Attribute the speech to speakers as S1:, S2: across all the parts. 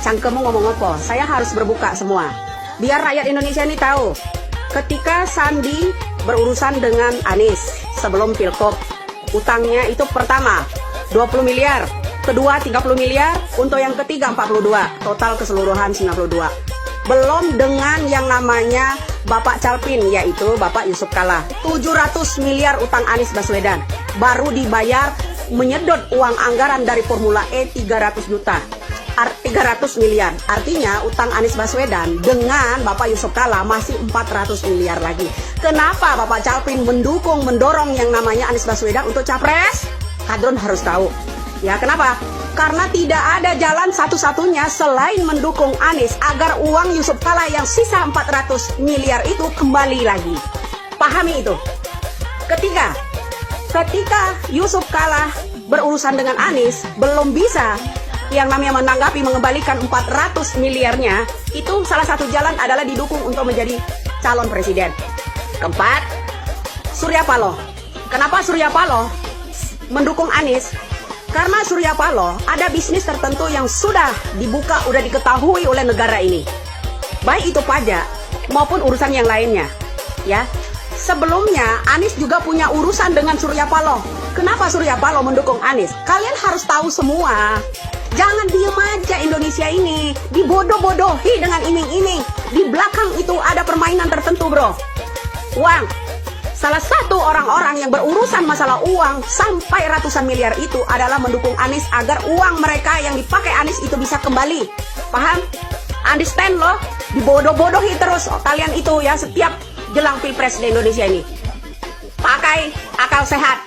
S1: cangkemmu ngomong apa? Saya harus berbuka semua. Biar rakyat Indonesia ini tahu. Ketika Sandi berurusan dengan Anies sebelum Pilkop, utangnya itu pertama 20 miliar, kedua 30 miliar, untuk yang ketiga 42, total keseluruhan 92. Belum dengan yang namanya Bapak Calpin, yaitu Bapak Yusuf Kalla, 700 miliar utang Anies Baswedan, baru dibayar menyedot uang anggaran dari Formula E 300 juta. 300 miliar, artinya utang Anies Baswedan dengan Bapak Yusuf Kalla masih 400 miliar lagi. Kenapa Bapak Calpin mendorong yang namanya Anies Baswedan untuk capres? Kadrun harus tahu. Ya, kenapa? Karena tidak ada jalan satu-satunya selain mendukung Anies agar uang Yusuf Kalla yang sisa 400 miliar itu kembali lagi. Pahami itu. Ketika Yusuf Kalla berurusan dengan Anies, belum bisa yang namanya menanggapi mengembalikan 400 miliarnya, itu salah satu jalan adalah didukung untuk menjadi calon presiden. Keempat, Surya Paloh. Kenapa Surya Paloh mendukung Anies? Karena Surya Paloh ada bisnis tertentu yang sudah dibuka, udah diketahui oleh negara ini. Baik itu pajak maupun urusan yang lainnya. Ya. Sebelumnya Anies juga punya urusan dengan Surya Paloh. Kenapa Surya Paloh mendukung Anies? Kalian harus tahu semua. Jangan diem aja Indonesia ini dibodoh-bodohi dengan iming-iming. Di belakang itu ada permainan tertentu, bro. Uang. Salah satu orang-orang yang berurusan masalah uang sampai ratusan miliar itu adalah mendukung Anies agar uang mereka yang dipakai Anies itu bisa kembali. Paham? Understand loh? Dibodoh-bodohi terus kalian itu ya setiap jelang pilpres di Indonesia ini. Pakai akal sehat.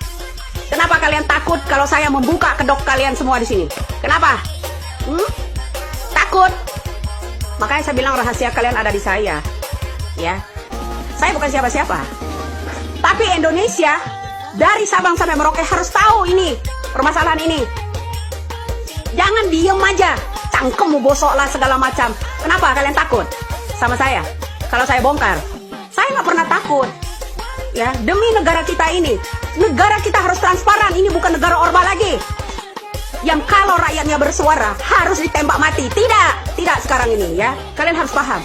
S1: Kenapa kalian takut kalau saya membuka kedok kalian semua di sini? Kenapa? Takut? Makanya saya bilang rahasia kalian ada di saya. Ya. Saya bukan siapa-siapa. Tapi Indonesia dari Sabang sampai Merauke harus tahu ini permasalahan ini. Jangan diem aja, cangkemmu bosok lah segala macam. Kenapa kalian takut sama saya? Kalau saya bongkar, saya nggak pernah takut. Ya, demi negara kita ini, negara kita harus transparan. Ini bukan negara Orba lagi. Yang kalau rakyatnya bersuara harus ditembak mati. Tidak sekarang ini ya. Kalian harus paham.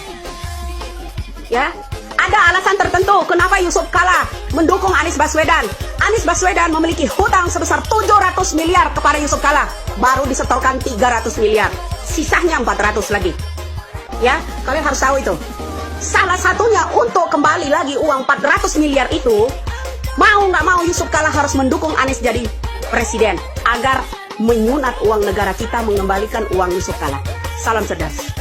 S1: Ya. Ada alasan tertentu kenapa Yusuf Kalla mendukung Anies Baswedan. Anies Baswedan memiliki hutang sebesar 700 miliar kepada Yusuf Kalla. Baru disetorkan 300 miliar. Sisanya 400 lagi. Ya, kalian harus tahu itu. Salah satunya untuk kembali lagi uang 400 miliar itu, mau nggak mau Yusuf Kalla harus mendukung Anies jadi presiden. Agar menyunat uang negara kita, mengembalikan uang Yusuf Kalla. Salam cerdas.